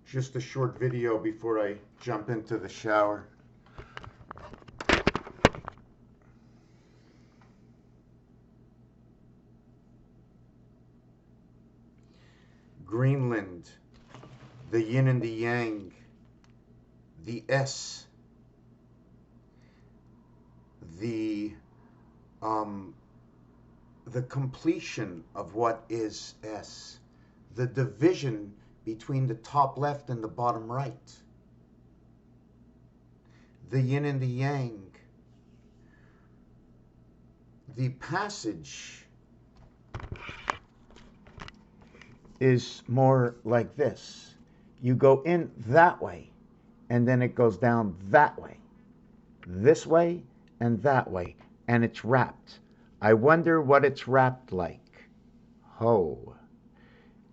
Just a short video before I jump into the shower. Greenland, the yin and the yang, the S, the completion of what is S, the division between the top left and the bottom right, the yin and the yang, the passage is more like this. You go in that way, and then it goes down that way, this way and that way, and it's wrapped. I wonder what it's wrapped like. Oh,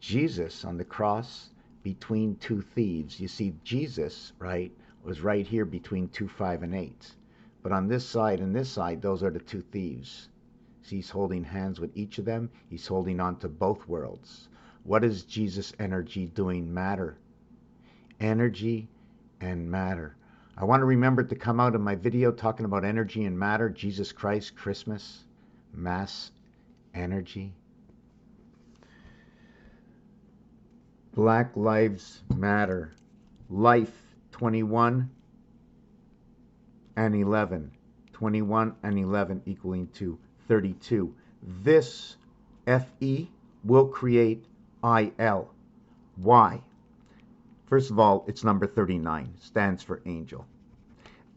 Jesus on the cross between two thieves. You see, Jesus, right, was right here between 2, 5, and 8. But on this side and this side, those are the two thieves. See, he's holding hands with each of them. He's holding on to both worlds. What is Jesus' energy doing? Matter. Energy and matter. I want to remember to come out in my video talking about energy and matter. Jesus Christ, Christmas, mass, energy. Black Lives Matter. Life, 21 and 11. 21 and 11 equaling to 32. This FE will create IL. Why? First of all, it's number 39, stands for angel.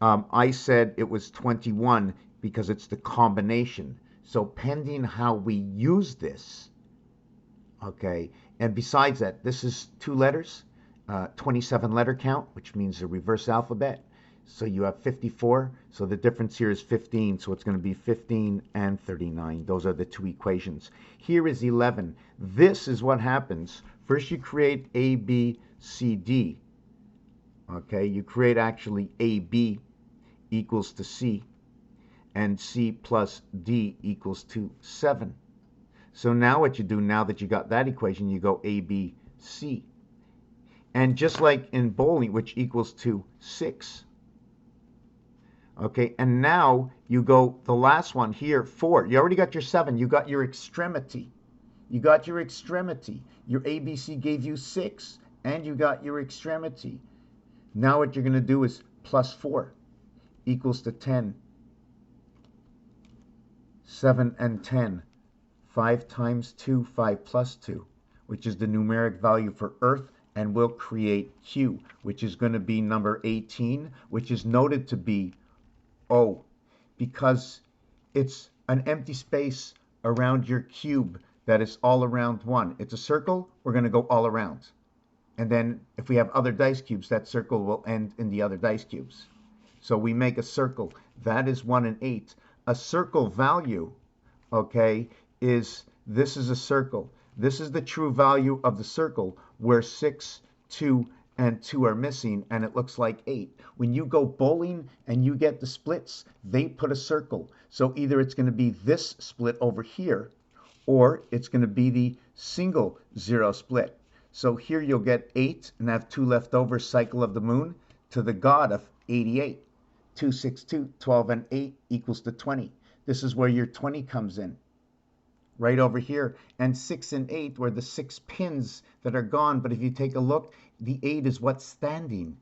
I said it was 21 because it's the combination. So pending how we use this, okay, and besides that, this is 2 letters, 27 letter count, which means the reverse alphabet. So you have 54, so the difference here is 15, so it's going to be 15 and 39. Those are the 2 equations. Here is 11. This is what happens. First you create A, B, C, D. Okay, you create actually AB equals to C, and C plus D equals to 7. So now what you do, now that you got that equation, you go A, B, C. And just like in bowling, which equals to 6. Okay, and now you go the last one here, 4. You already got your 7. You got your extremity. You got your extremity. Your ABC gave you 6, and you got your extremity. Now what you're going to do is plus 4 equals to 10. 7 and 10. 5 times 2, 5 plus 2, which is the numeric value for Earth, and will create Q, which is going to be number 18, which is noted to be O, because it's an empty space around your cube that is all around 1. It's a circle, we're going to go all around. And then if we have other dice cubes, that circle will end in the other dice cubes. So we make a circle. That is 1 and 8. A circle value, okay, is, this is a circle. This is the true value of the circle, where 6, 2, and 2 are missing, and it looks like 8. When you go bowling and you get the splits, they put a circle. So either it's going to be this split over here, or it's going to be the single 0 split. So here you'll get 8 and have 2 left over, cycle of the moon, to the god of 88. 2, 6, 2, 12, and 8 equals to 20. This is where your 20 comes in. Right over here, and 6 and 8 were the 6 pins that are gone, but if you take a look, the 8 is what's standing.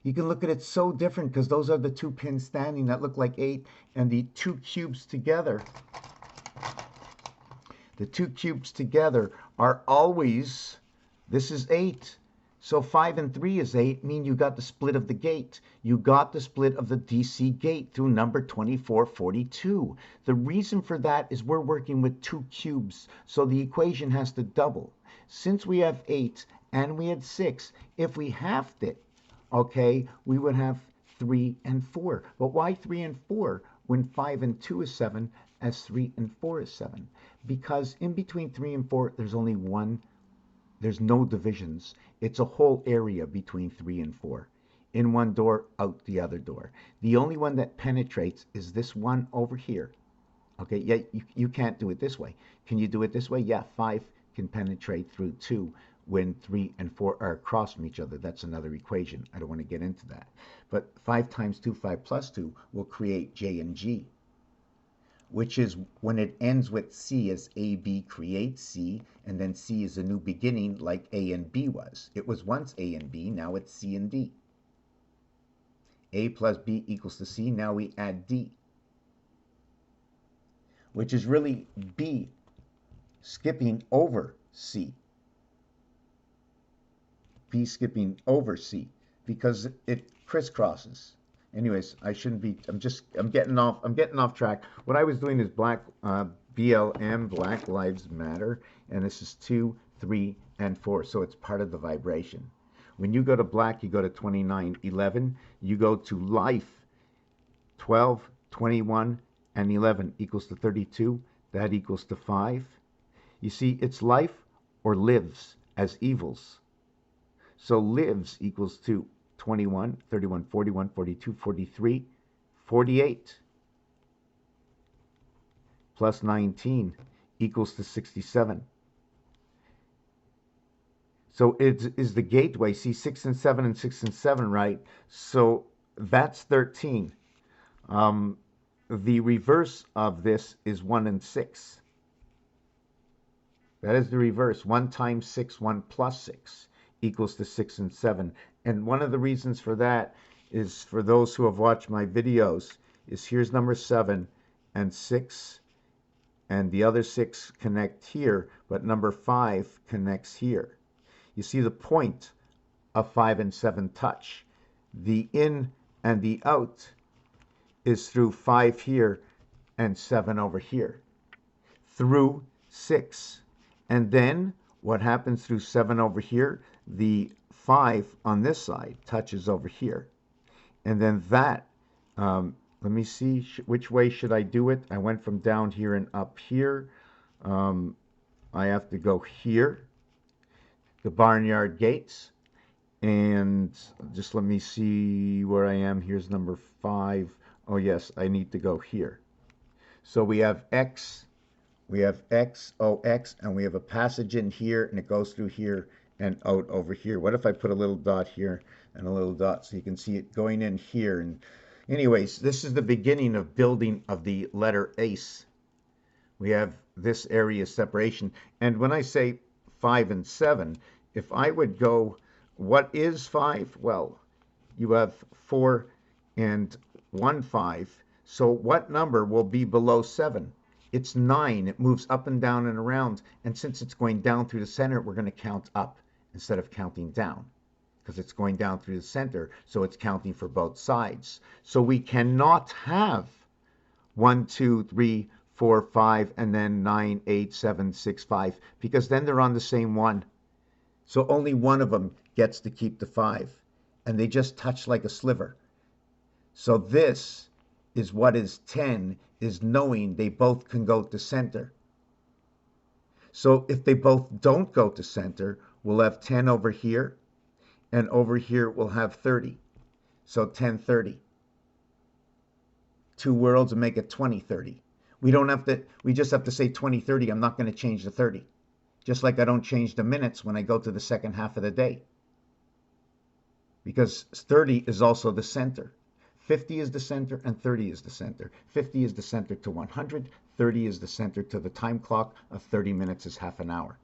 You can look at it so different because those are the 2 pins standing that look like 8, and the 2 cubes together, the 2 cubes together are always, this is 8. So 5 and 3 is 8, mean you got the split of the gate. You got the split of the DC gate through number 2442. The reason for that is we're working with 2 cubes, so the equation has to double. Since we have 8 and we had 6, if we halved it, okay, we would have 3 and 4. But why 3 and 4 when 5 and 2 is 7, as 3 and 4 is 7? Because in between 3 and 4, there's only one. There's no divisions. It's a whole area between 3 and 4. In one door, out the other door. The only one that penetrates is this one over here. Okay, yeah, you can't do it this way. Can you do it this way? Yeah, 5 can penetrate through 2. when 3 and 4 are across from each other. That's another equation. I don't want to get into that. But 5 times 2, 5 plus 2 will create J and G, which is when it ends with C as AB creates C, and then C is a new beginning like A and B was. It was once A and B, now it's C and D. A plus B equals to C, now we add D, which is really B skipping over C. B skipping over C because it crisscrosses. Anyways, I shouldn't be. I'm getting off track. What I was doing is BLM, Black Lives Matter, and this is 2, 3, and 4. So it's part of the vibration. When you go to black, you go to 29, 11. You go to life, 12, 21, and 11 equals to 32. That equals to 5. You see, it's life or lives as evils. So lives equals to 21, 31, 41, 42, 43, 48 plus 19 equals to 67. So it is the gateway. See, 6 and 7 and 6 and 7, right? So that's 13. The reverse of this is 1 and 6. That is the reverse. 1 times 6, 1 plus 6 equals to 6 and 7. And one of the reasons for that is, for those who have watched my videos, is here's number 7 and 6, and the other 6 connect here, but number 5 connects here. You see the point of 5 and 7 touch. The in and the out is through 5 here and 7 over here, through 6. And then what happens through 7 over here? The 5 on this side touches over here. And then that, let me see, which way should I do it? I went from down here and up here. I have to go here, the barnyard gates. And just let me see where I am. Here's number 5. Oh yes, I need to go here. So we have X, OX, and we have a passage in here, and it goes through here and out over here. What if I put a little dot here and a little dot so you can see it going in here? And anyways, this is the beginning of building of the letter ACE. We have this area separation. And when I say 5 and 7, if I would go, what is 5? Well, you have 4 and 1, 5. So what number will be below 7? It's 9. It moves up and down and around. And since it's going down through the center, we're going to count up instead of counting down, because it's going down through the center. So it's counting for both sides. So we cannot have 1, 2, 3, 4, 5, and then 9, 8, 7, 6, 5, because then they're on the same one. So only one of them gets to keep the 5, and they just touch like a sliver. So this is what is 10, is knowing they both can go to center. So if they both don't go to center, we'll have 10 over here, and over here we'll have 30. So 10, 30. 2 worlds and make it 20, 30. We don't have to, we just have to say 20, 30. I'm not going to change the 30. Just like I don't change the minutes when I go to the second half of the day. Because 30 is also the center. 50 is the center and 30 is the center. 50 is the center to 100. 30 is the center to the time clock of 30 minutes is half an hour.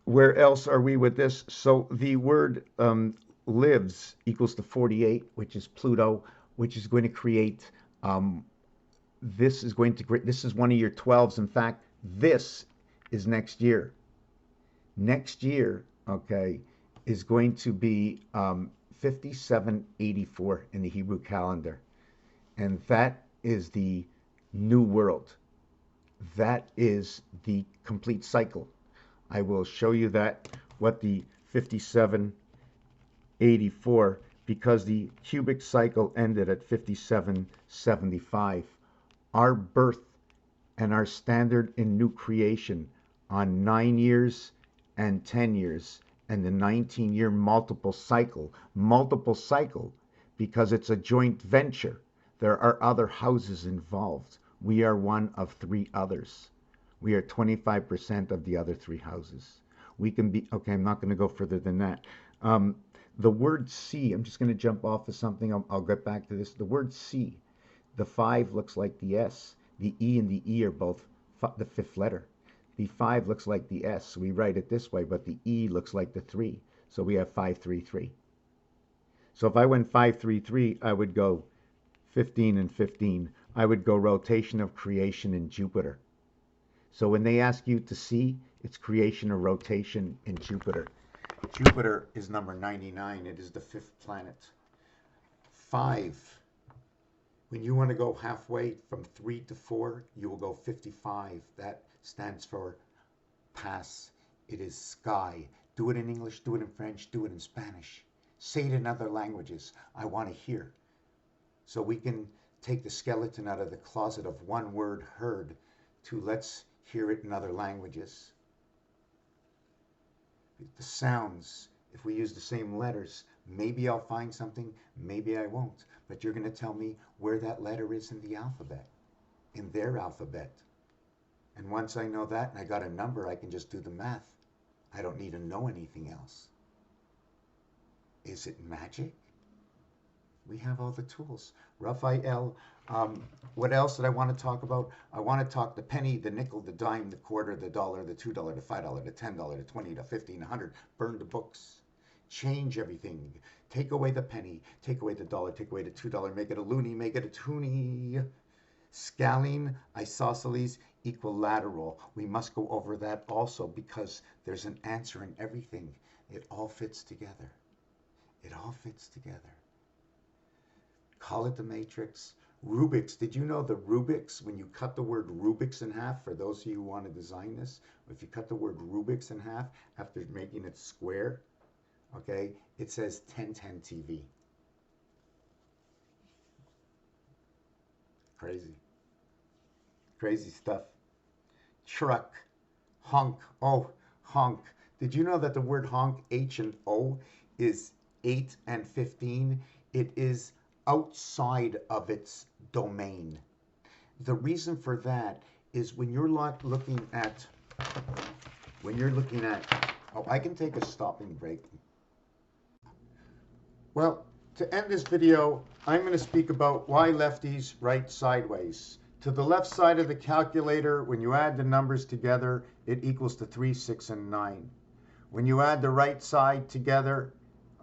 Where else are we with this? So the word lives equals to 48, which is Pluto, which is going to create, this is one of your 12s. In fact, this is next year. Next year, okay, is going to be 5784 in the Hebrew calendar. And that is the new world. That is the complete cycle. I will show you that, what the 5784, because the cubic cycle ended at 5775. Our birth and our standard in new creation on 9 years and 10 years and the 19-year multiple cycle because it's a joint venture. There are other houses involved. We are one of 3 others. We are 25% of the other three houses. We can be, okay, I'm not going to go further than that. The word C, I'm just going to jump off of something. I'll get back to this. The word C, the 5 looks like the S. The E and the E are both the fifth letter. The 5 looks like the S, so we write it this way, but the E looks like the 3. So we have 533. So if I went 533, I would go 15 and 15. I would go rotation of creation in Jupiter. So when they ask you to see, it's creation or rotation in Jupiter. Jupiter is number 99. It is the 5th planet. 5. When you want to go halfway from 3 to 4, you will go 55. That stands for pass. It is sky. Do it in English, do it in French, do it in Spanish. Say it in other languages. I want to hear. So we can take the skeleton out of the closet of one word heard to let's hear it in other languages. The sounds, if we use the same letters, maybe I'll find something, maybe I won't. But you're going to tell me where that letter is in the alphabet, in their alphabet. And once I know that and I got a number, I can just do the math. I don't need to know anything else. Is it magic? We have all the tools. Raphael, what else did I want to talk about? I want to talk the penny, the nickel, the dime, the quarter, the dollar, the $2, the $5, the $10, the 20, the 15, 100. Burn the books. Change everything. Take away the penny. Take away the dollar. Take away the $2. Make it a loonie. Make it a toonie. Scalene, isosceles, equilateral. We must go over that also because there's an answer in everything. It all fits together. It all fits together. Call it the matrix. Rubik's. Did you know the Rubik's, when you cut the word Rubik's in half, for those of you who want to design this, if you cut the word Rubik's in half after making it square, okay, it says 1010 TV. Crazy. Crazy stuff. Truck. Honk. Oh, honk. Did you know that the word honk, H and O, is 8 and 15? It is outside of its domain. The reason for that is when you're looking at, oh, I can take a stopping break. Well, to end this video, I'm going to speak about why lefties write sideways. To the left side of the calculator, when you add the numbers together, it equals to 3, 6, and 9. When you add the right side together,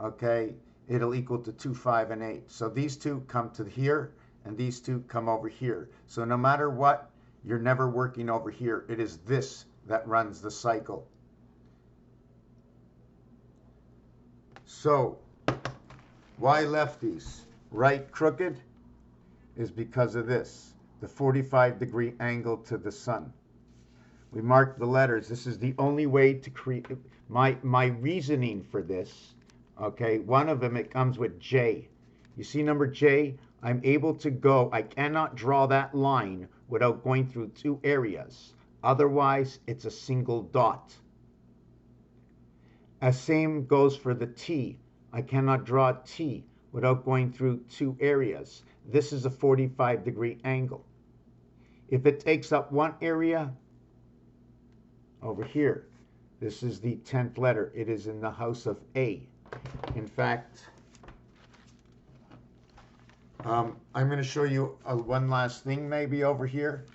okay, it'll equal to 2, 5, and 8. So these two come to here, and these two come over here. So no matter what, you're never working over here. It is this that runs the cycle. So, why lefties write crooked is because of this, the 45-degree angle to the sun. We mark the letters. This is the only way to create my reasoning for this. Okay, one of them, it comes with J. You see number J? I'm able to go, I cannot draw that line without going through two areas. Otherwise, it's a single dot. As same goes for the T. I cannot draw T without going through two areas. This is a 45-degree angle. If it takes up one area, over here, this is the 10th letter. It is in the house of A. In fact, I'm going to show you one last thing maybe over here,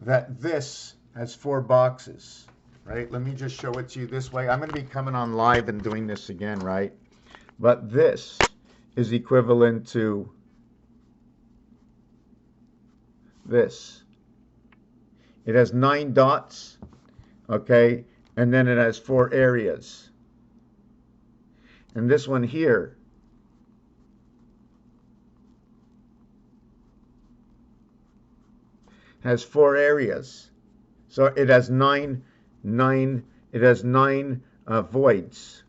that this has 4 boxes, right? Let me just show it to you this way. I'm going to be coming on live and doing this again, right? But this is equivalent to this. It has 9 dots, okay? And then it has 4 areas. And this one here has 4 areas. So it has 9 voids.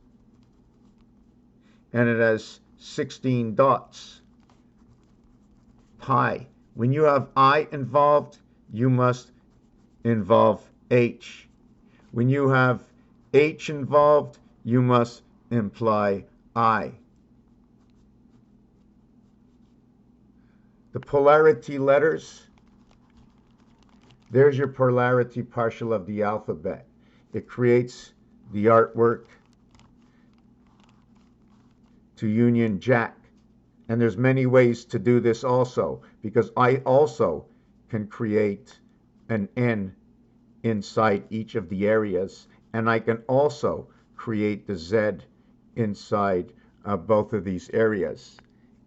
And it has 16 dots. Pi. When you have I involved, you must involve H. When you have H involved, you must imply I. The polarity letters There's your polarity partial of the alphabet. It creates the artwork to Union Jack. And there's many ways to do this also, because I also can create an N inside each of the areas, and I can also create the Z inside both of these areas.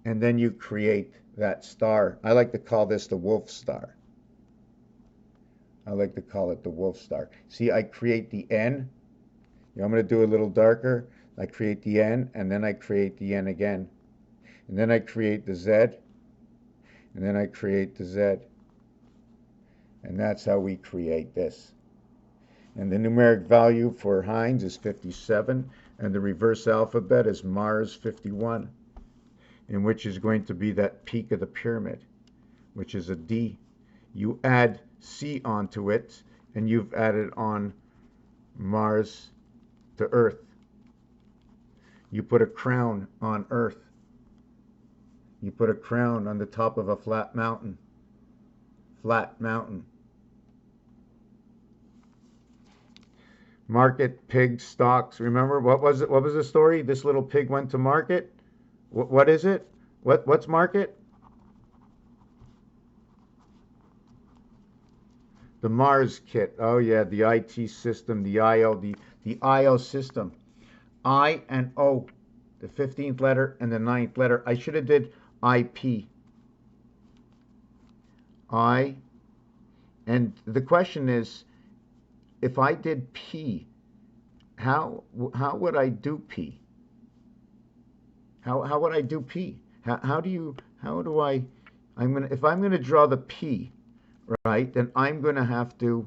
And then you create that star. I like to call this the wolf star. I like to call it the wolf star. See, I create the N. You know, I'm going to do a little darker. I create the N, and then I create the N again. And then I create the Z, and then I create the Z. And that's how we create this. And the numeric value for Heinz is 57, and the reverse alphabet is Mars 51, in which is going to be that peak of the pyramid, which is a D. You add C onto it, and you've added on Mars to Earth. You put a crown on Earth. You put a crown on the top of a flat mountain. Flat mountain. Market, pig, stocks. Remember, what was it? What was the story? This little pig went to market. What is it? What's market? The Mars kit. Oh yeah, the IT system, the IO system. I and O, the 15th letter and the 9th letter. I should have did IP. I, and the question is, if I did P, how would I do P? How would I do P? How do I, if I'm gonna draw the P, right, then I'm gonna have to,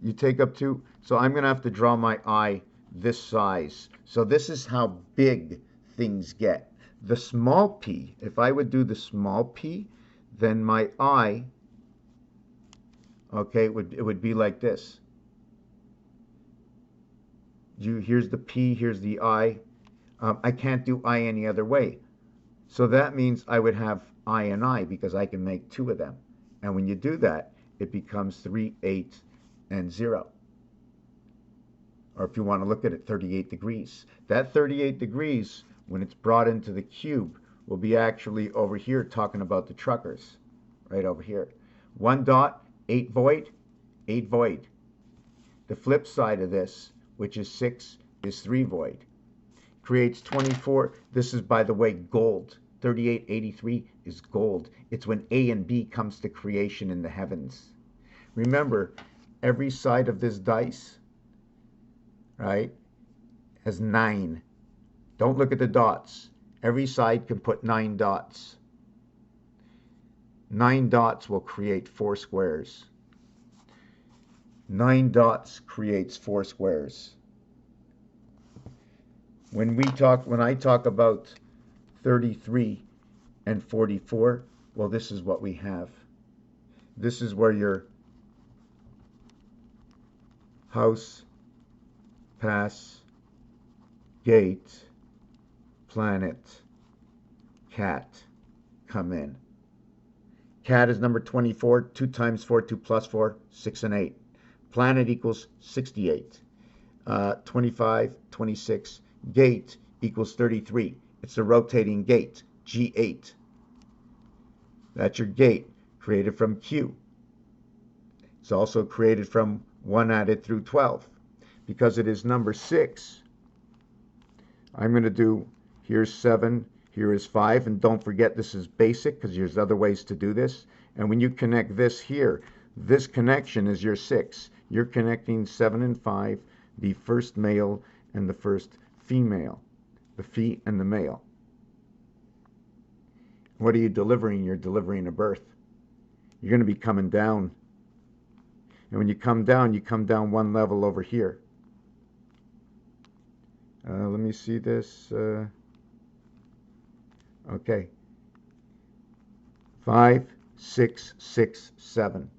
you take up two, so I'm gonna have to draw my I this size. So this is how big things get. The small p, if I would do the small p, then my I, okay, it would be like this. Here's the p, here's the I. I can't do I any other way. So that means I would have I and I, because I can make two of them. And when you do that, it becomes 3, 8, and 0. Or if you want to look at it, 38 degrees. That 38 degrees, when it's brought into the cube, will be actually over here talking about the truckers. Right over here. 1 dot, 8 void, 8 void. The flip side of this, which is 6, is 3 void. Creates 24. This is, by the way, gold. 3883 is gold. It's when A and B comes to creation in the heavens. Remember, every side of this dice, right, has 9. Don't look at the dots. Every side can put 9 dots. 9 dots will create 4 squares. 9 dots creates 4 squares. When I talk about 33 and 44, well, this is what we have. This is where your house, pass, gate, planet, cat come in. Cat is number 24. 2 times 4, 2 plus 4, 6 and 8. Planet equals 68. 25, 26. Gate equals 33. It's a rotating gate, G8. That's your gate, created from Q. It's also created from 1 added through 12. Because it is number 6, I'm going to do, here's 7, here is 5, and don't forget this is basic because there's other ways to do this. And when you connect this here, this connection is your 6. You're connecting 7 and 5, the first male and the first female, the fee and the male. What are you delivering? You're delivering a birth. You're going to be coming down. And when you come down 1 level over here. Let me see this. Okay. 5, 6, 6, 7.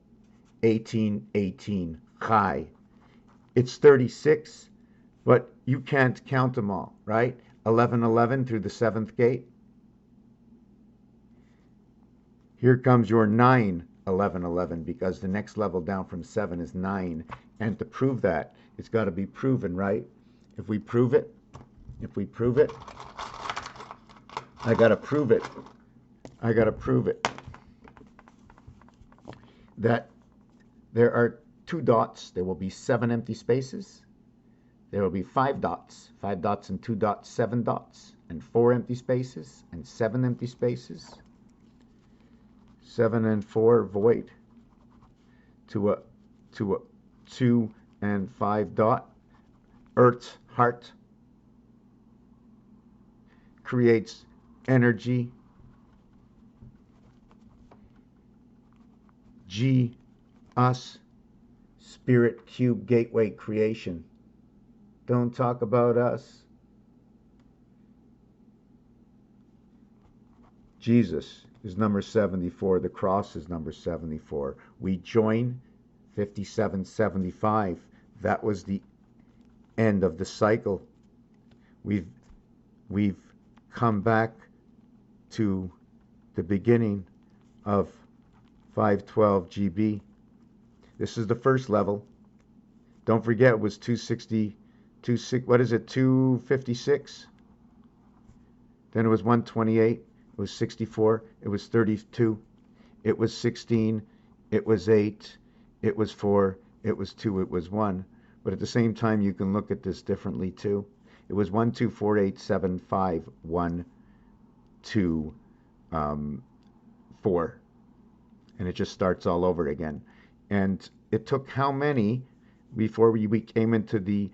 18, 18. Chai. It's 36, but you can't count them all, right? 11, 11 through the 7th gate. Here comes your 9, 11, 11, because the next level down from 7 is 9. And to prove that, it's got to be proven, right? If we prove it, I got to prove it. I got to prove it. That there are 2 dots. There will be 7 empty spaces. There will be 5 dots. 5 dots and 2 dots, 7 dots. And 4 empty spaces and 7 empty spaces. 7 and 4 void to a 2 and 5 dot. Earth's heart creates energy. G, us, spirit cube gateway creation. Don't talk about us. Jesus is number 74. The cross is number 74. We join 5775. That was the end of the cycle. We've come back to the beginning of 512 GB. This is the first level. Don't forget it was 260, what is it, 256? Then it was 128. It was 64. It was 32. It was 16. It was 8. It was 4. It was 2. It was 1. But at the same time, you can look at this differently too. It was 1, 2, 4, 8, 7, 5, 1, 2, 4. And it just starts all over again. And it took how many before we came into the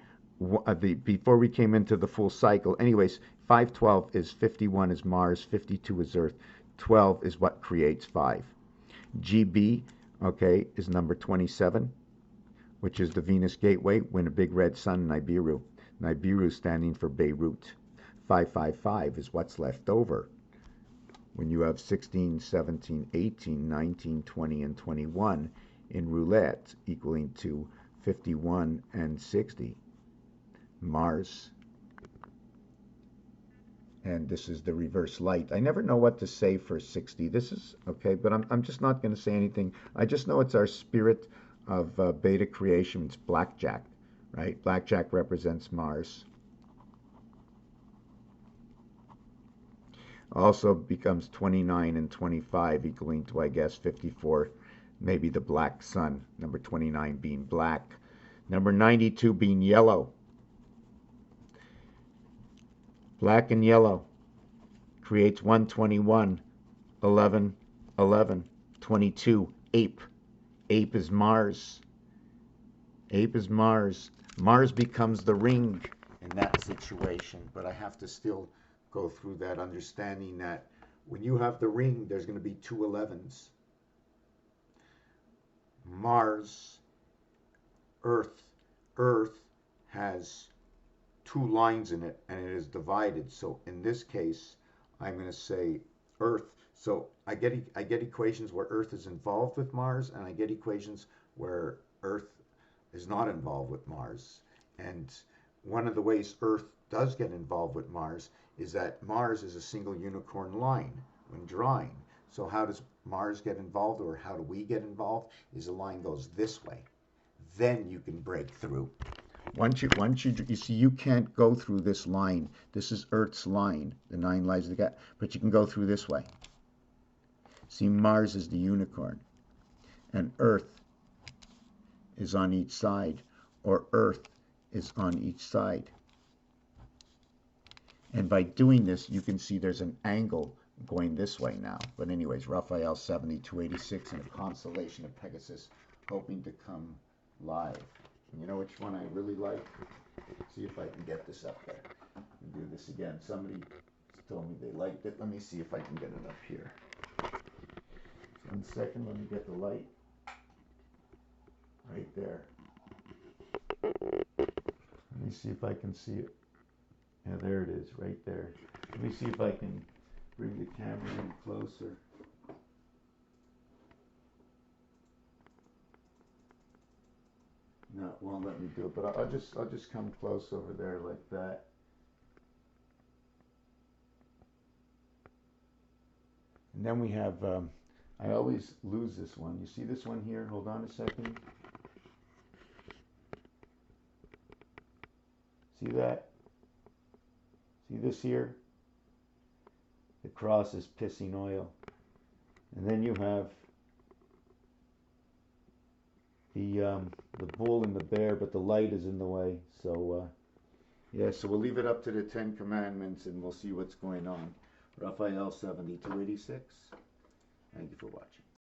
full cycle? Anyways, 512 is 51 is Mars, 52 is Earth, 12 is what creates 5. GB, okay, is number 27, which is the Venus gateway, when a big red sun, Nibiru. Nibiru standing for Beirut. 555 is what's left over. When you have 16, 17, 18, 19, 20, and 21 in roulette, equaling to 51 and 60. Mars. And this is the reverse light. I never know what to say for 60. This is, okay, but I'm just not going to say anything. I just know it's our spirit of beta creation. It's blackjack, right? Blackjack represents Mars. Also becomes 29 and 25, equaling to, I guess, 54. Maybe the black sun. Number 29 being black. Number 92 being yellow. Black and yellow creates 121, 11, 11, 22, ape. Ape is Mars. Ape is Mars. Mars becomes the ring in that situation, but I have to still go through that understanding that when you have the ring, there's going to be 2 11s. Mars, Earth has 2 lines in it, and it is divided. So in this case, I'm going to say Earth. So I get equations where Earth is involved with Mars, and I get equations where Earth is not involved with Mars. And one of the ways Earth does get involved with Mars is that Mars is a single unicorn line when drawing. So how does Mars get involved, or how do we get involved? Is the line goes this way. Then you can break through. Once you see, you can't go through this line. This is Earth's line, the 9 lives they got, but you can go through this way. See, Mars is the unicorn, and Earth is on each side, or Earth is on each side. And by doing this, you can see there's an angle going this way now. But anyways, Raphael 7286 in a constellation of Pegasus, hoping to come live. And you know which one I really like? See if I can get this up there. Do this again. Somebody told me they liked it. Let me see if I can get it up here. 1 second, let me get the light. Right there. Let me see if I can see it. Yeah, there it is, right there. Let me see if I can bring the camera in closer. No, it won't let me do it, but I'll just come close over there like that. And then we have I always lose this one. You see this one here? Hold on a second. See that? See this here? The cross is pissing oil. And then you have the bull and the bear, but the light is in the way. So yeah, so we'll leave it up to the 10 Commandments and we'll see what's going on. Raphael 7286. Thank you for watching.